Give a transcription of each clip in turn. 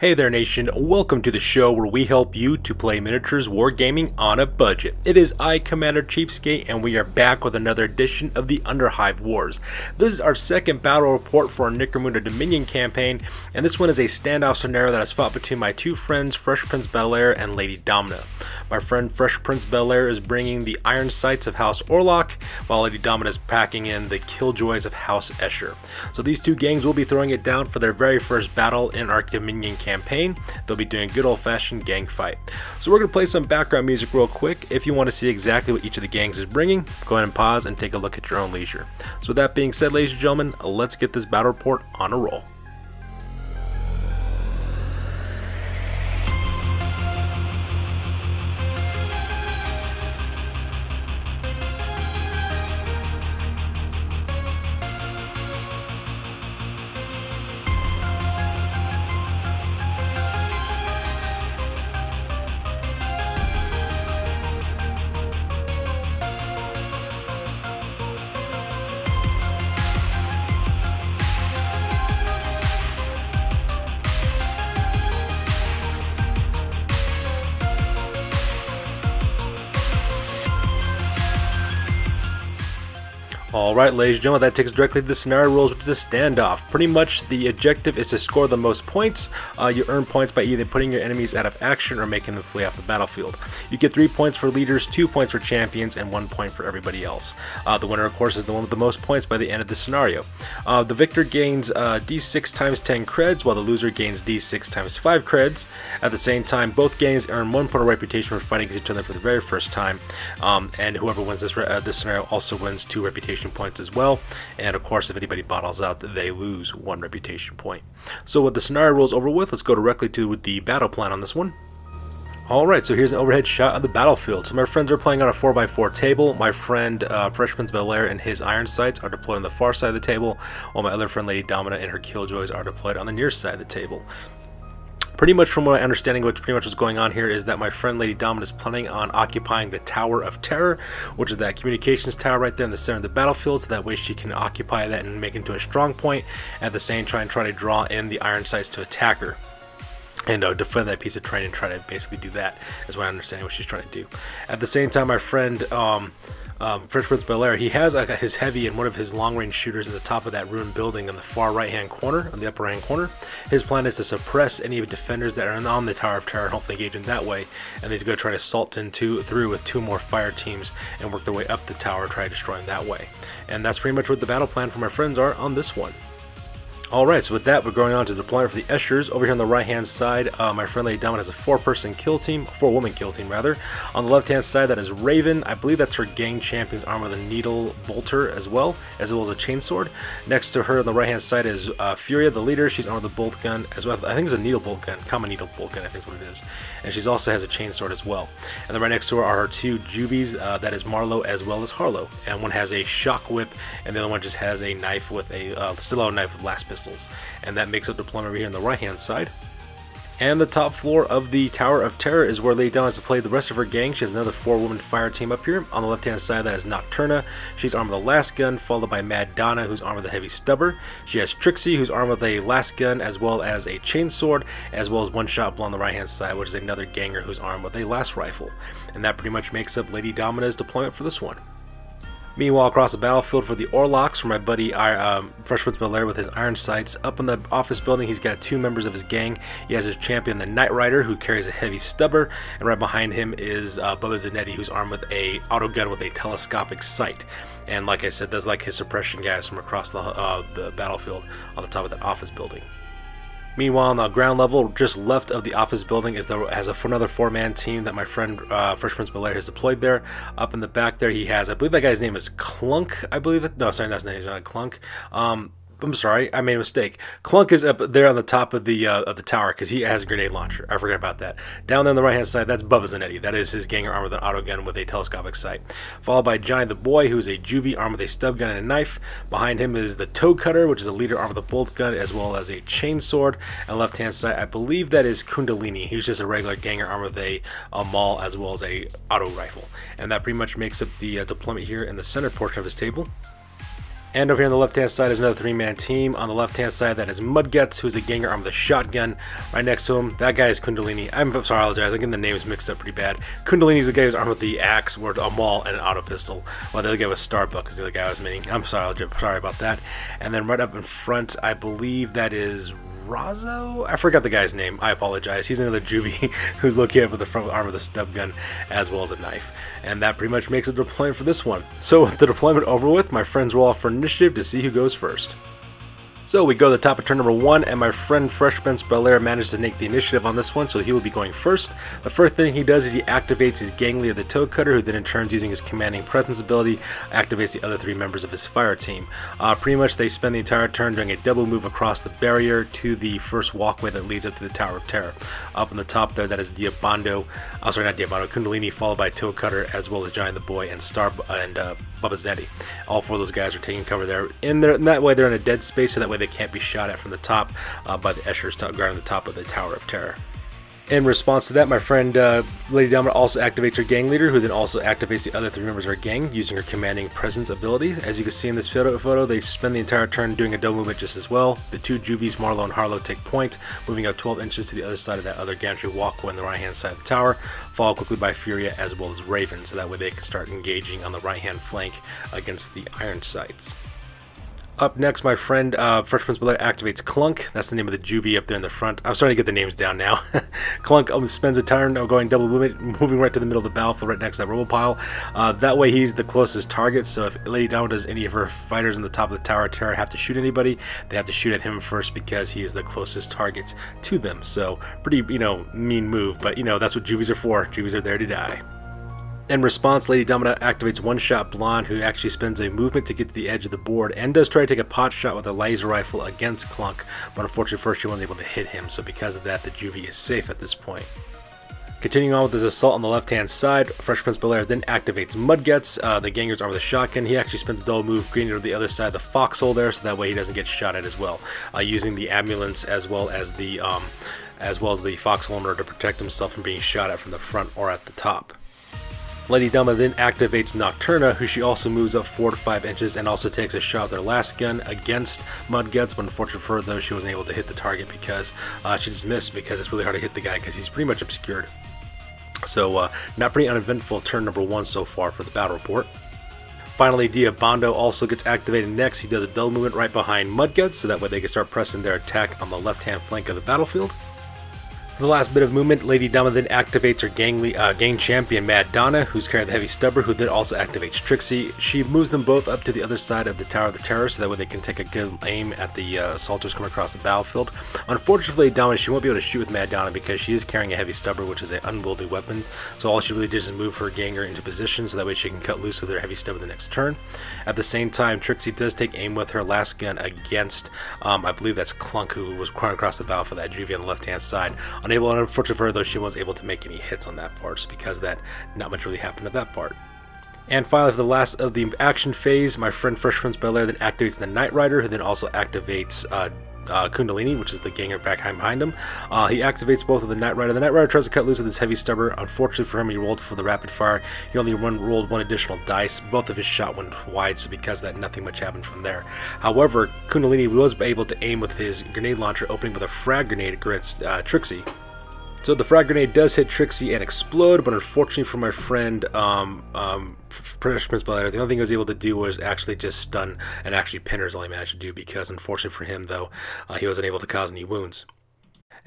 Hey there nation, welcome to the show where we help you to play miniatures wargaming on a budget. It is I, Commander CheapSkate, and we are back with another edition of the Underhive Wars. This is our second battle report for our Necromunda Dominion campaign, and this one is a standoff scenario that is fought between my two friends, Fresh Prince Bel-Air and Lady Domina. My friend Fresh Prince Bel-Air is bringing the Iron Sights of House Orlock, while Lady Domina is packing in the Killjoys of House Escher. So these two gangs will be throwing it down for their very first battle in our Dominion campaign. They'll be doing a good old-fashioned gang fight. So we're going to play some background music real quick. If you want to see exactly what each of the gangs is bringing, go ahead and pause and take a look at your own leisure. So with that being said, ladies and gentlemen, let's get this battle report on a roll. Alright, ladies and gentlemen, that takes us directly to the scenario rules, which is a standoff. Pretty much the objective is to score the most points. You earn points by either putting your enemies out of action or making them flee off the battlefield. You get 3 points for leaders, 2 points for champions, and 1 point for everybody else. The winner, of course, is the one with the most points by the end of the scenario. The victor gains d6 times 10 creds, while the loser gains d6 times 5 creds. At the same time, both gangs earn 1 point of reputation for fighting against each other for the very first time, and whoever wins this scenario also wins 2 reputation points as well. And of course, if anybody bottles out, they lose 1 reputation point. So with the scenario rules over with, let's go directly to the battle plan on this one. Alright, so here's an overhead shot of the battlefield. So my friends are playing on a 4x4 table. My friend Fresh Prince Bel-Air and his Iron Sights are deployed on the far side of the table, while my other friend Lady Domina and her Killjoys are deployed on the near side of the table. Pretty much from what I'm understanding, what's going on here is that my friend Lady Domina is planning on occupying the Tower of Terror, which is that communications tower right there in the center of the battlefield, so that way she can occupy that and make it into a strong point, at the same time try to draw in the Iron Sights to attack her. And defend that piece of terrain and try to basically do that, is what I'm understanding what she's trying to do. At the same time, my friend Fresh Prince Bel-Air, he has his heavy and one of his long-range shooters at the top of that ruined building on the far right-hand corner, on the upper right-hand corner. His plan is to suppress any defenders that are on the Tower of Terror and hopefully engage in that way. And he's going to try to assault through with 2 more fire teams and work their way up the tower, try to destroy them that way. And that's pretty much what the battle plan for my friends are on this one. Alright, so with that, we're going on to deployment for the Eschers. Over here on the right hand side, my friend Lady Domina has a 4-woman kill team rather. On the left hand side, that is Raven. I believe that's her gang champion's armed with a needle bolter as well as a chainsword. Next to her on the right hand side is Furia, the leader. She's armed with a bolt gun as well. I think it's a needle bolt gun, common needle bolt gun, I think is what it is. And she also has a chainsword as well. And then right next to her are her 2 Juvies, that is Marlowe as well as Harlow. And one has a shock whip, and the other one just has a knife with a stiletto knife with last pistols. And that makes up deployment over here on the right hand side. And the top floor of the Tower of Terror is where Lady Domina has to play the rest of her gang. She has another 4-woman fire team up here. On the left hand side, that is Nocturna. She's armed with a last gun, followed by Mad Donna, who's armed with a heavy stubber. She has Trixie, who's armed with a last gun as well as a chainsword, as well as One Shot Blow on the right hand side, which is another ganger who's armed with a last rifle. And that pretty much makes up Lady Domina's deployment for this one. Meanwhile, across the battlefield for the Orlocks, for my buddy Fresh Prince Bel-Air with his Iron Sights, up in the office building, he's got 2 members of his gang. He has his champion, the Knight Rider, who carries a heavy stubber, and right behind him is Bubba Zanetti, who's armed with a auto gun with a telescopic sight. And like I said, that's like his suppression guys from across the battlefield on the top of that office building. Meanwhile, on the ground level, just left of the office building is another 4-man team that my friend Fresh Prince Bel-Air has deployed there. Up in the back there, he has, I believe that guy's name is Clunk. I believe that. No, sorry, that's his name. Not Clunk. I'm sorry, I made a mistake. Clunk is up there on the top of the tower because he has a grenade launcher. I forgot about that. Down there on the right hand side, that's Bubba Zanetti. That is his ganger armed with an auto gun with a telescopic sight. Followed by Johnny the Boy, who is a juvie armed with a stub gun and a knife. Behind him is the Toe Cutter, which is a leader armed with a bolt gun as well as a chainsword. And left hand side, I believe that is Kundalini. He's just a regular ganger armed with a maul as well as a auto rifle. And that pretty much makes up the deployment here in the center portion of his table. And over here on the left-hand side is another 3-man team. On the left-hand side, that is Mudguts, who's a ganger armed with a shotgun. Right next to him, that guy is Kundalini. I'm sorry, I apologize. I'm getting the names mixed up pretty bad. Kundalini's the guy who's armed with the axe, or a maul, and an auto pistol. While the other guy was Starbuck, is the other guy I was meaning. I'm sorry about that. And then right up in front, I believe that is Razzo? I forgot the guy's name. I apologize. He's another juvie who's located with the front arm of the stub gun as well as a knife. And that pretty much makes the deployment for this one. So with the deployment over with, my friends roll off for initiative to see who goes first. So we go to the top of turn number 1, and my friend Freshman's Belair manages to take the initiative on this one, so he will be going first. The first thing he does is he activates his Ganglia the Toe Cutter, who then in turn, using his Commanding Presence ability, activates the other 3 members of his fire team. Pretty much they spend the entire turn doing a double move across the barrier to the first walkway that leads up to the Tower of Terror. Up on the top there, that is Kundalini, followed by Toe Cutter, as well as Johnny the Boy and Bubba Zetti. All 4 of those guys are taking cover there. In that way, they're in a dead space, so that way they can't be shot at from the top by the Eschers guarding the top of the Tower of Terror. In response to that, my friend Lady Dominant also activates her gang leader, who then also activates the other 3 members of her gang using her Commanding Presence ability. As you can see in this photo, they spend the entire turn doing a double movement just as well. The 2 juvies, Marlowe and Harlow, take point, moving out 12 inches to the other side of that other gantry walkway on the right-hand side of the tower, followed quickly by Furia as well as Raven, so that way they can start engaging on the right-hand flank against the iron sights. Up next, my friend Freshman's Belair activates Clunk. That's the name of the juvie up there in the front. I'm starting to get the names down now. Clunk spends a turn going double movement, moving right to the middle of the battlefield, right next to that rubble pile. That way he's the closest target, so if Lady Dominant does any of her fighters on the top of the Tower of Terror have to shoot anybody, they have to shoot at him first because he is the closest target to them. So pretty, mean move, but that's what juvies are for. Juvies are there to die. In response, Lady Dominant activates One-Shot Blonde, who actually spends a movement to get to the edge of the board and does try to take a pot shot with a laser rifle against Clunk, but unfortunately first she wasn't able to hit him, so because of that the juvie is safe at this point. Continuing on with his assault on the left-hand side, Freshman's Belair then activates Mudguts, the ganger's armed with a shotgun. He actually spends a double move green to the other side of the foxhole there, so that way he doesn't get shot at as well, using the ambulance as well as the foxhole in order to protect himself from being shot at from the front or at the top. Lady Dominant then activates Nocturna, who she also moves up 4 to 5 inches and also takes a shot with her last gun against Mudguts, but unfortunately for her though, she wasn't able to hit the target because she just missed, because it's really hard to hit the guy because he's pretty much obscured. So not pretty uneventful turn number 1 so far for the battle report. Finally, Diabando also gets activated next. He does a double movement right behind Mudguts, so that way they can start pressing their attack on the left-hand flank of the battlefield. For the last bit of movement, Lady Dominant then activates her gang champion Mad Donna, who's carrying the heavy stubber, who then also activates Trixie. She moves them both up to the other side of the Tower of the Terror, so that way they can take a good aim at the assaulters coming across the battlefield. Unfortunately, Lady Dominant, she won't be able to shoot with Mad Donna because she is carrying a heavy stubber, which is an unwieldy weapon. So all she really did is move her ganger into position, so that way she can cut loose with her heavy stubber the next turn. At the same time, Trixie does take aim with her last gun against, I believe that's Clunk, who was crawling across the battle for that juvie on the left-hand side. Unfortunately for her though, she wasn't able to make any hits on that part, just because that not much really happened at that part. And finally, for the last of the action phase, my friend Freshman's Belair then activates the Knight Rider, who then also activates Kundalini, which is the ganger back behind him. He activates both of the Knight Rider. The Knight Rider tries to cut loose with his heavy stubber. Unfortunately for him, he rolled for the rapid fire. He only rolled 1 additional dice. Both of his shot went wide, so because of that, nothing much happened from there. However, Kundalini was able to aim with his grenade launcher, opening with a frag grenade against Trixie. So the frag grenade does hit Trixie and explode, but unfortunately for my friend Freshman's Belair, the only thing he was able to do was actually just stun and actually pin her is all he managed to do, because unfortunately for him though, he wasn't able to cause any wounds.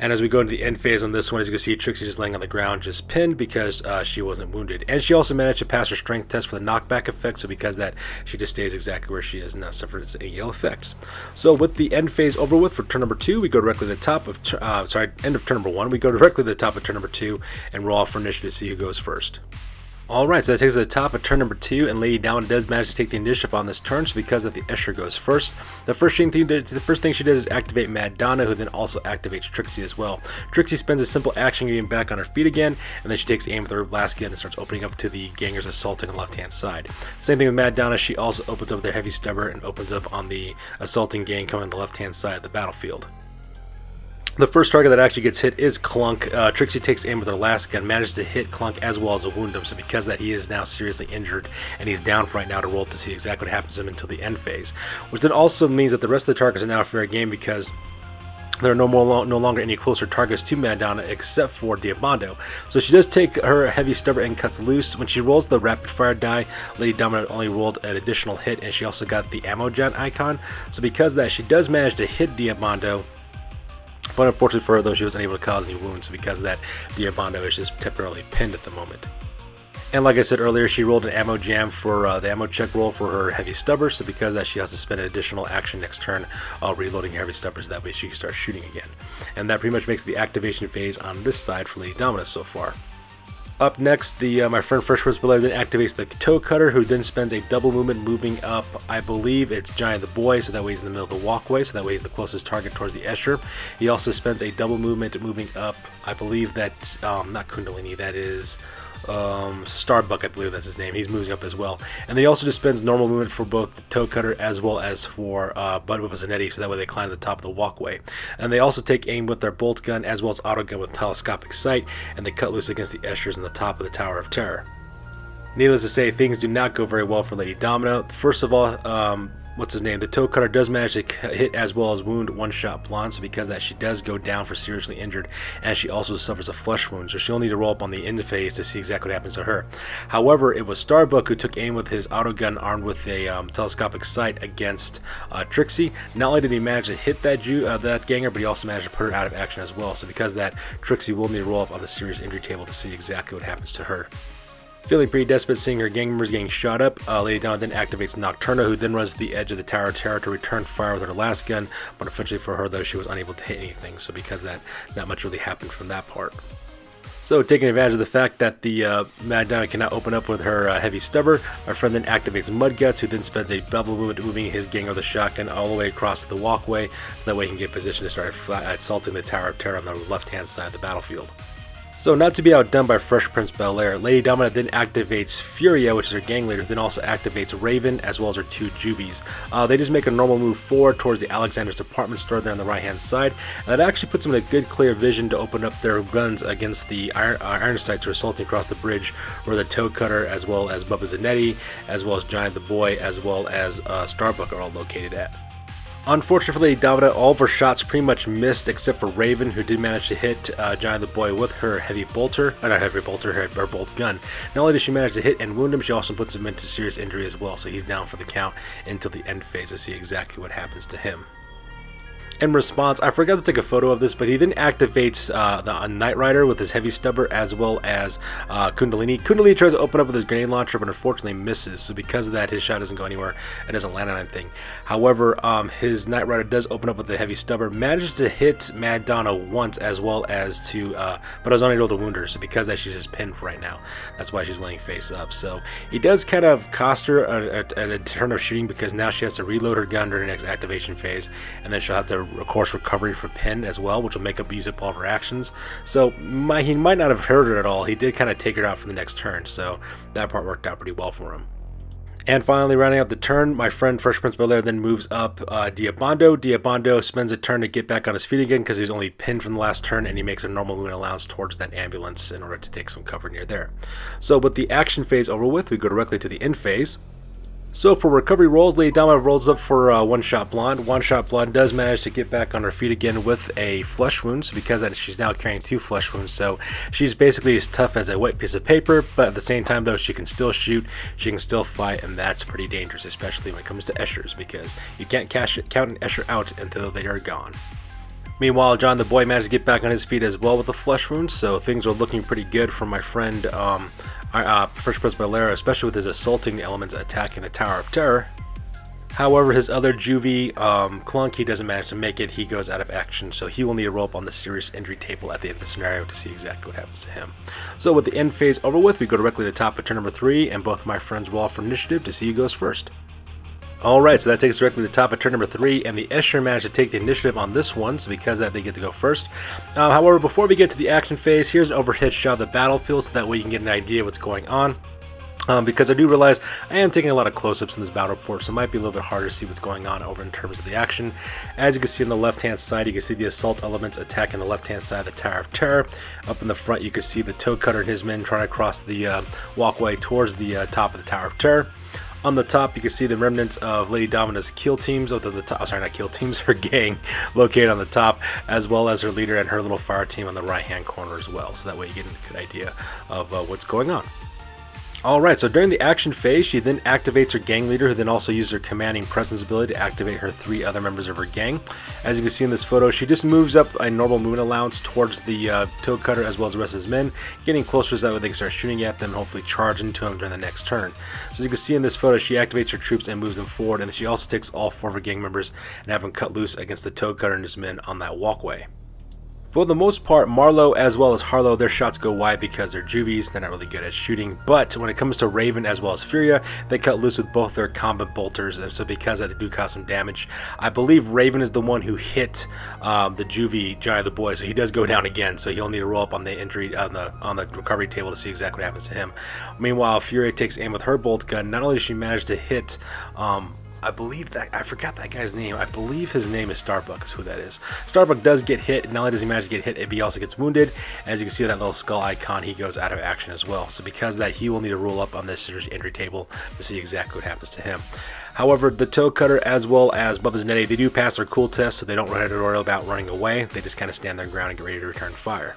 And as we go into the end phase on this one, as you can see, Trixie just laying on the ground, just pinned because she wasn't wounded. And she also managed to pass her strength test for the knockback effect, so because of that, she just stays exactly where she is and not suffers any ill effects. So with the end phase over with for turn number 2, we go directly to the top of, end of turn number 1, we go directly to the top of turn number 2 and roll off for initiative to see who goes first. Alright, so that takes us to the top of turn number 2, and Lady Dominant does manage to take the initiative on this turn, so because of that, the Escher goes first. The first thing she does is activate Mad Donna, who then also activates Trixie as well. Trixie spends a simple action getting back on her feet again, and then she takes aim with her last gun and starts opening up to the gangers assaulting on the left-hand side. Same thing with Mad Donna, she also opens up with their heavy stubber and opens up on the assaulting gang coming on the left-hand side of the battlefield. The first target that actually gets hit is Clunk. Trixie takes aim with her last gun, manages to hit Clunk as well as a wound him, so because of that he is now seriously injured and he's down for right now to roll up to see exactly what happens to him until the end phase. Which then also means that the rest of the targets are now fair game because there are no longer any closer targets to Madonna except for Diabando. So she does take her heavy stubber and cuts loose. When she rolls the rapid fire die, Lady Dominant only rolled an additional hit and she also got the ammo giant icon. So because of that, she does manage to hit Diabando. But unfortunately for her, though, she wasn't able to cause any wounds, so because of that, Diabando is just temporarily pinned at the moment. And like I said earlier, she rolled an ammo jam for the ammo check roll for her heavy stubber, so because of that, she has to spend an additional action next turn reloading her heavy stubbers, that way she can start shooting again. And that pretty much makes the activation phase on this side for Lady Dominus so far. Up next, my friend First Principal then activates the Toe Cutter, who then spends a double movement moving up, I believe it's Giant the Boy, so that way he's in the middle of the walkway, so that way he's the closest target towards the Escher. He also spends a double movement moving up, I believe that's, not Kundalini, that is Starbuck, I believe that's his name. He's moving up as well. And then he also just spends normal movement for both the Toe Cutter as well as for Bud Whip Zanetti, so that way they climb to the top of the walkway. And they also take aim with their bolt gun as well as auto gun with telescopic sight, and they cut loose against the Eschers in the top of the Tower of Terror. Needless to say, things do not go very well for Lady Domino. First of all, what's his name? The Toe Cutter does manage to hit as well as wound one-shot Blonde, so because of that she does go down for seriously injured, and she also suffers a flesh wound, so she'll need to roll up on the end phase to see exactly what happens to her. However, it was Starbuck who took aim with his auto gun armed with a telescopic sight against Trixie. Not only did he manage to hit that ganger, but he also managed to put her out of action as well, so because of that, Trixie will need to roll up on the serious injury table to see exactly what happens to her. Feeling pretty desperate seeing her gang members getting shot up, Lady Donna then activates Nocturna, who then runs to the edge of the Tower of Terror to return fire with her last gun, but unfortunately for her though, she was unable to hit anything, so because of that, not much really happened from that part. So taking advantage of the fact that the Mad Donna cannot open up with her heavy stubber, our friend then activates Mudguts, who then spends a double movement moving his gang with the shotgun all the way across the walkway, so that way he can get position to start assaulting the Tower of Terror on the left-hand side of the battlefield. So not to be outdone by Fresh Prince Bel-Air, Lady Dominant then activates Furia, which is her gang leader, then also activates Raven as well as her two Juvies. They just make a normal move forward towards the Alexander's department store there on the right hand side, and that actually puts them in a good clear vision to open up their guns against the Ironsides who are assaulting across the bridge, where the Toe Cutter as well as Bubba Zanetti, as well as Giant the Boy, as well as Starbuck are all located at. Unfortunately, Domina, all of her shots pretty much missed except for Raven, who did manage to hit Giant the Boy with her heavy bolter, not heavy bolter, her bolt gun. Not only did she manage to hit and wound him, she also puts him into serious injury as well, so he's down for the count until the end phase to see exactly what happens to him. In response, I forgot to take a photo of this, but he then activates the Knight Rider with his heavy stubber as well as Kundalini. Kundalini tries to open up with his grenade launcher, but unfortunately misses, so because of that, his shot doesn't go anywhere and doesn't land on anything. However, his Knight Rider does open up with the heavy stubber, manages to hit Mad Donna once as well as to, but I was unable to wound her, so because of that, she's just pinned for right now. That's why she's laying face up. So he does kind of cost her a turn of shooting, because now she has to reload her gun during the next activation phase, and then she'll have to of course recovery for pin as well, which will make up use up all of her actions. So he might not have hurt her at all. He did kind of take her out for the next turn, so that part worked out pretty well for him. And finally, rounding out the turn, my friend Fresh Prince Bel-Air then moves up Diabando. Diabando spends a turn to get back on his feet again because he was only pinned from the last turn, and he makes a normal movement allowance towards that ambulance in order to take some cover near there. So with the action phase over with, we go directly to the end phase. So for recovery rolls, Lady Dama rolls up for One-Shot Blonde. One-Shot Blonde does manage to get back on her feet again with a flesh wound, so because of that, she's now carrying 2 flesh wounds, so she's basically as tough as a wet piece of paper, but at the same time though, she can still shoot, she can still fight, and that's pretty dangerous, especially when it comes to Eschers, because you can't count an Escher out until they are gone. Meanwhile, John the Boy managed to get back on his feet as well with a flesh wound, so things are looking pretty good for my friend Fresh Prince Bel-Air, especially with his assaulting elements attacking the Tower of Terror. However, his other juvie, Clunk, he doesn't manage to make it. He goes out of action, so he will need to roll up on the serious injury table at the end of the scenario to see exactly what happens to him. So with the end phase over with, we go directly to the top of turn number 3, and both of my friends roll for initiative to see who goes first. Alright, so that takes us directly to the top of turn number 3, and the Escher managed to take the initiative on this one, so because of that, they get to go first. However, before we get to the action phase, here's an overhead shot of the battlefield, so that way you can get an idea of what's going on. because I do realize I am taking a lot of close-ups in this battle report, so it might be a little bit harder to see what's going on over in terms of the action. As you can see on the left-hand side, you can see the assault elements attacking the left-hand side of the Tower of Terror. Up in the front, you can see the Toe Cutter and his men trying to cross the walkway towards the top of the Tower of Terror. On the top, you can see the remnants of Lady Domina's kill teams, her gang, located on the top, as well as her leader and her little fire team on the right-hand corner as well. So that way you get a good idea of what's going on. Alright, so during the action phase, she then activates her gang leader, who then also uses her commanding presence ability to activate her 3 other members of her gang. As you can see in this photo, she just moves up a normal movement allowance towards the Toe Cutter as well as the rest of his men, getting closer so that way they can start shooting at them and hopefully charge into him during the next turn. So as you can see in this photo, she activates her troops and moves them forward, and she also takes all 4 of her gang members and have them cut loose against the Toe Cutter and his men on that walkway. For the most part, Marlowe as well as Harlow, their shots go wide because they're juvies, they're not really good at shooting, but when it comes to Raven as well as Furia, they cut loose with both their combat bolters, and so because of that, they do cause some damage. I believe Raven is the one who hit the juvie Johnny the Boy, so he does go down again, so he'll need to roll up on the injury on the recovery table to see exactly what happens to him. Meanwhile, Furia takes aim with her bolt gun. Not only does she manage to hit I believe that, I forgot that guy's name. I believe his name is Starbuck is who that is. Starbuck does get hit. Not only does he manage to get hit, he also gets wounded. As you can see that little skull icon, he goes out of action as well. So because of that, he will need to roll up on this injury table to see exactly what happens to him. However, the Toe Cutter as well as Bubba Zanetti, they do pass their cool test, so they don't run worry about running away. They just kind of stand their ground and get ready to return fire.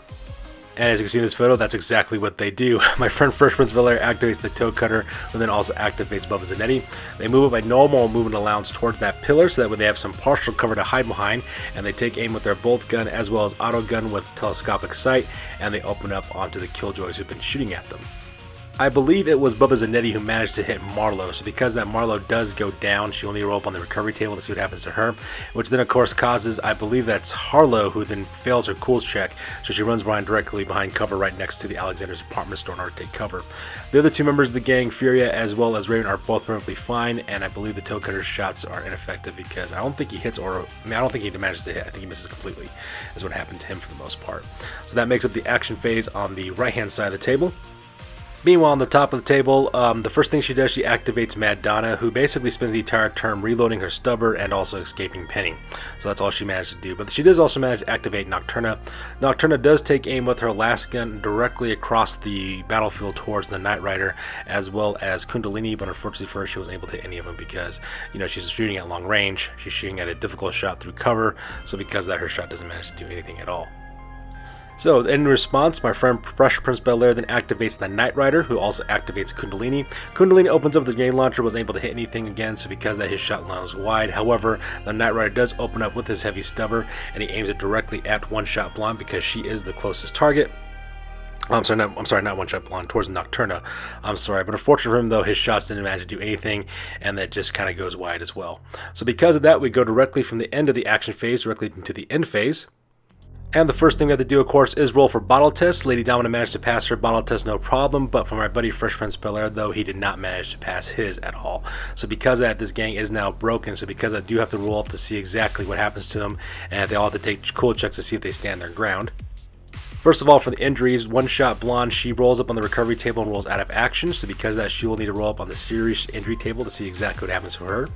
And as you can see in this photo, that's exactly what they do. My friend Fresh Prince Bel-Air activates the Toe Cutter, and then also activates Bubba Zanetti. They move up a normal movement allowance towards that pillar, so that way they have some partial cover to hide behind, and they take aim with their bolt gun as well as auto gun with telescopic sight, and they open up onto the Killjoys who've been shooting at them. I believe it was Bubba Zanetti who managed to hit Marlowe, so because that Marlowe does go down, she only roll up on the recovery table to see what happens to her, which then of course causes, I believe that's Harlow, who then fails her cools check, so she runs directly behind cover right next to the Alexander's apartment store in order to take cover. The other 2 members of the gang, Furia as well as Raven, are both perfectly fine, and I believe the Toe Cutter's shots are ineffective because I don't think he hits I don't think he manages to hit. I think he misses completely, is what happened to him for the most part. So that makes up the action phase on the right-hand side of the table. Meanwhile, on the top of the table, the first thing she does, she activates Mad Donna, who basically spends the entire turn reloading her stubber and also escaping pinning. So that's all she managed to do. But she does also manage to activate Nocturna. Nocturna does take aim with her last gun directly across the battlefield towards the Knight Rider, as well as Kundalini, but unfortunately for her, she wasn't able to hit any of them because, you know, she's shooting at long range. She's shooting at a difficult shot through cover, so because of that, her shot doesn't manage to do anything at all. So in response, my friend Fresh Prince Bel-Air then activates the Knight Rider, who also activates Kundalini. Kundalini opens up the grenade launcher, wasn't able to hit anything again, so because of that, his shot line was wide. However, the Knight Rider does open up with his heavy stubber, and he aims it directly at One Shot Blonde because she is the closest target. I'm sorry, not One Shot Blonde, towards Nocturna. I'm sorry, but unfortunately for him though, his shots didn't manage to do anything, and that just kind of goes wide as well. So because of that, we go directly from the end of the action phase directly into the end phase. And the first thing we have to do, of course, is roll for bottle tests. Lady Domina managed to pass her bottle test no problem, but for my buddy Fresh Prince Bel-Air, though, he did not manage to pass his at all. So because of that, this gang is now broken. So because I do have to roll up to see exactly what happens to them, and they all have to take cool checks to see if they stand their ground. First of all, for the injuries, One Shot Blonde, she rolls up on the recovery table and rolls out of action. So because of that, she will need to roll up on the serious injury table to see exactly what happens to her.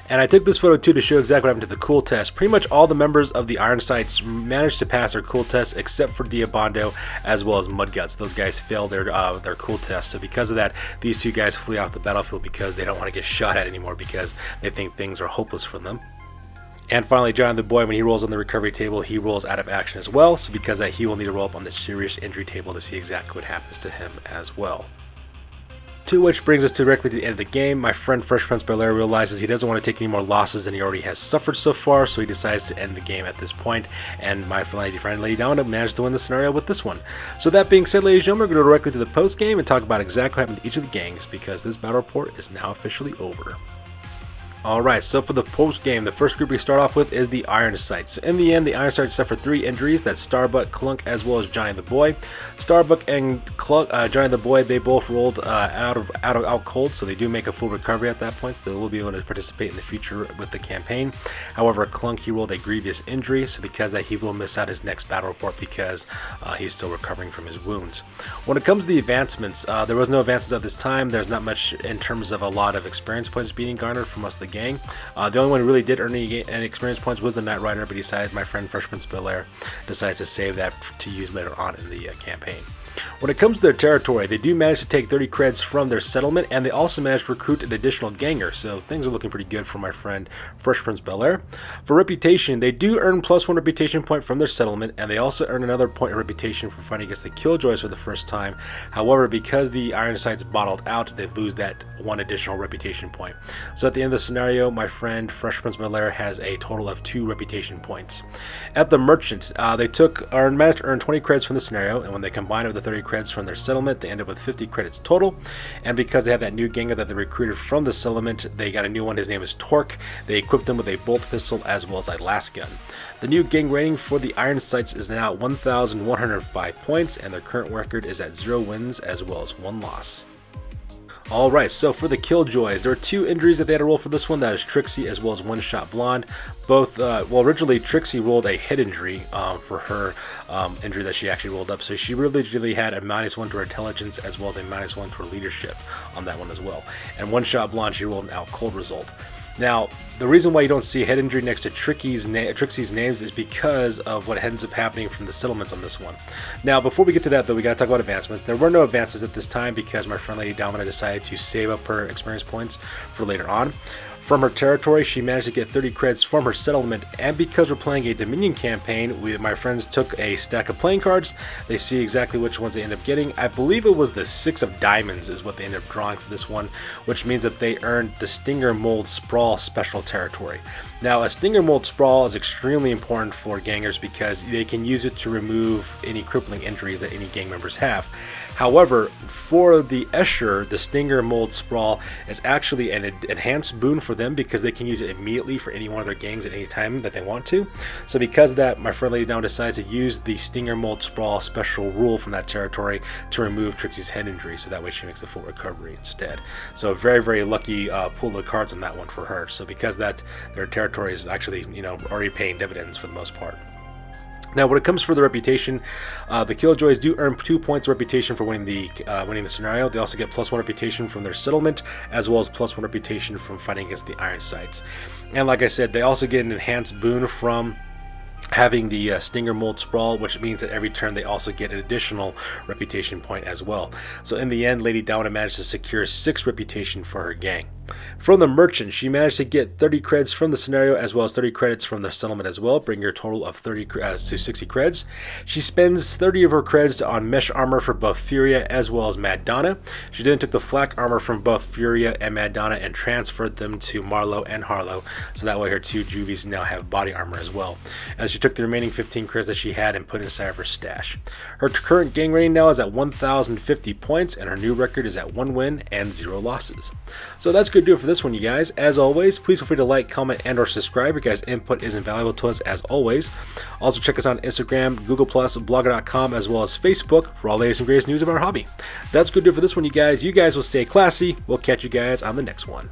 And I took this photo too to show exactly what happened to the cool test. Pretty much all the members of the Iron Sights managed to pass their cool test except for Diabando as well as Mudguts. Those guys failed their cool test. So because of that, these 2 guys flee off the battlefield because they don't want to get shot at anymore because they think things are hopeless for them. And finally, John the Boy, when he rolls on the recovery table, he rolls out of action as well. So because of that, he will need to roll up on the serious injury table to see exactly what happens to him as well. To which brings us directly to the end of the game. My friend Fresh Prince Bel-Air realizes he doesn't want to take any more losses than he already has suffered so far, so he decides to end the game at this point, and my friend Lady Domina managed to win the scenario with this one. So that being said, ladies and gentlemen, we're going to go directly to the post game and talk about exactly what happened to each of the gangs, because this battle report is now officially over. Alright, so for the post game, the first group we start off with is the Iron Sights. So in the end, the Iron Sights suffered 3 injuries. That's Starbuck, Clunk, as well as Johnny the Boy. Starbuck and Clunk, Johnny the Boy, they both rolled out cold, so they do make a full recovery at that point, so they will be able to participate in the future with the campaign. However, Clunk, he rolled a grievous injury, so because of that, he will miss out his next battle report because he's still recovering from his wounds. When it comes to the advancements, there was no advances at this time. There's not much in terms of a lot of experience points being garnered from most of the gang. The only one who really did earn any experience points was the Knight Rider, but he decided, my friend Fresh Prince Bel-Air decides to save that to use later on in the campaign. When it comes to their territory, they do manage to take 30 creds from their settlement, and they also managed to recruit an additional ganger, so things are looking pretty good for my friend Fresh Prince Bel-Air. For reputation, they do earn +1 reputation point from their settlement, and they also earn another point of reputation for fighting against the Killjoys for the first time. However, because the Iron Sights bottled out, they lose that 1 additional reputation point. So at the end of the scenario, my friend Fresh Prince Bel-Air has a total of 2 reputation points. At the Merchant, they managed to earn 20 creds from the scenario, and when they combine it with the 30 creds from their settlement, they end up with 50 credits total. And because they had that new ganger that they recruited from the settlement, they got a new one. His name is Torque. They equipped him with a bolt pistol as well as a last gun. The new gang rating for the Iron Sights is now 1,105 points, and their current record is at 0 wins as well as 1 loss. Alright, so for the Killjoys, there are 2 injuries that they had to roll for this one. That is Trixie as well as One Shot Blonde. Both, well, originally Trixie rolled a head injury for her injury that she actually rolled up. So she really had a -1 to her intelligence as well as a -1 to her leadership on that one as well. And One Shot Blonde, she rolled an out cold result. Now, the reason why you don't see a head injury next to Trixie's names is because of what ends up happening from the settlements on this one. Now, before we get to that, though, we got to talk about advancements. There were no advances at this time because my friend Lady Domina decided to save up her experience points for later on. From her territory, she managed to get 30 creds from her settlement, and because we're playing a Dominion campaign, my friends took a stack of playing cards. They see exactly which ones they end up getting. I believe it was the 6 of Diamonds is what they ended up drawing for this one, which means that they earned the Stinger Mould Sprawl special territory. Now, a Stinger Mould Sprawl is extremely important for gangers because they can use it to remove any crippling injuries that any gang members have. However, for the Escher, the Stinger Mould Sprawl is actually an enhanced boon for them because they can use it immediately for any one of their gangs at any time that they want to. So because of that, my friend Lady Down decides to use the Stinger Mould Sprawl special rule from that territory to remove Trixie's head injury, so that way she makes a full recovery instead. So very, very lucky pull of cards on that one for her. So because of that, their territory is actually, already paying dividends for the most part. Now, when it comes for the reputation, the Killjoys do earn 2 points of reputation for winning the scenario. They also get +1 reputation from their settlement, as well as +1 reputation from fighting against the Iron Sights. And like I said, they also get an enhanced boon from having the Stinger Mould Sprawl, which means that every turn they also get an additional reputation point as well. So in the end, Lady Domina managed to secure 6 reputation for her gang. From the Merchant, she managed to get 30 creds from the scenario as well as 30 credits from the settlement as well, bringing her total of 30 to 60 creds. She spends 30 of her creds on mesh armor for both Furia as well as Mad Donna. She then took the flak armor from both Furia and Mad Donna and transferred them to Marlowe and Harlow, so that way her 2 juvies now have body armor as well. And she took the remaining 15 creds that she had and put inside of her stash. Her current gang rating now is at 1,050 points, and her new record is at 1 win and 0 losses. So that's good to do it for this one, you guys. As always, please feel free to like, comment, and or subscribe. Your guys' input is invaluable to us as always. Also check us out on Instagram, Google+, Blogger.com, as well as Facebook for all the latest and greatest news of our hobby. That's good to do it for this one, you guys. You guys will stay classy. We'll catch you guys on the next one.